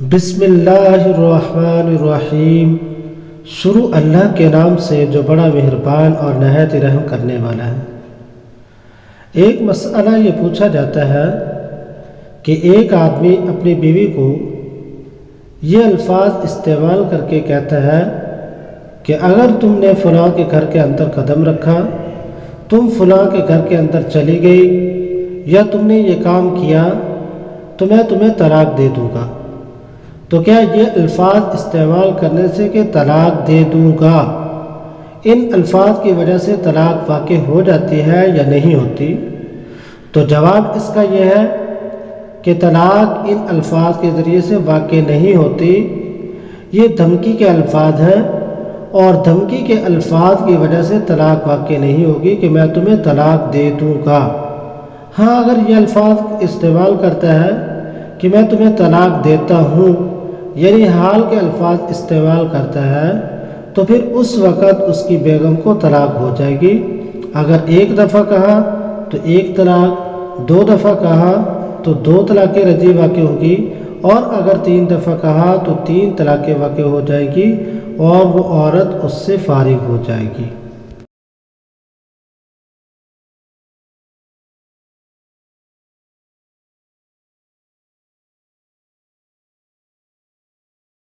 بسم اللہ الرحمن الرحیم۔ شروع اللہ کے نام سے جو بڑا مہربان اور نہایت رحم کرنے والا ہے۔ ایک مسئلہ یہ پوچھا جاتا ہے کہ ایک آدمی اپنی بیوی کو یہ الفاظ استعمال کر کے کہتا ہے کہ اگر تم نے فلاں کے گھر کے اندر قدم رکھا، تم فلاں کے گھر کے اندر چلی گئی یا تم نے یہ کام کیا تو میں تمہیں طلاق دے دوں گا۔ تو کیا یہ الفاظ استعمال کرنے سے کہ طلاق دے دوں گا، ان الفاظ کی وجہ سے طلاق واقع ہو جاتی ہے یا نہیں ہوتی؟ تو جواب اس کا یہ ہے کہ طلاق ان الفاظ کے ذریعے سے واقع نہیں ہوتی۔ یہ دھمکی کے الفاظ ہیں اور دھمکی کے الفاظ کی وجہ سے طلاق واقع نہیں ہوگی کہ میں تمہیں طلاق دے دوں گا۔ ہاں، اگر یہ الفاظ استعمال کرتا ہے کہ میں تمہیں طلاق دیتا ہوں، یعنی حال کے الفاظ استعمال کرتا ہے، تو پھر اس وقت اس کی بیگم کو طلاق ہو جائے گی۔ اگر ایک دفعہ کہا تو ایک طلاق، دو دفعہ کہا تو دو طلاقیں رجعی واقع ہوگی، اور اگر تین دفعہ کہا تو تین طلاقیں واقع ہو جائے گی اور وہ عورت اس سے فارغ ہو جائے گی۔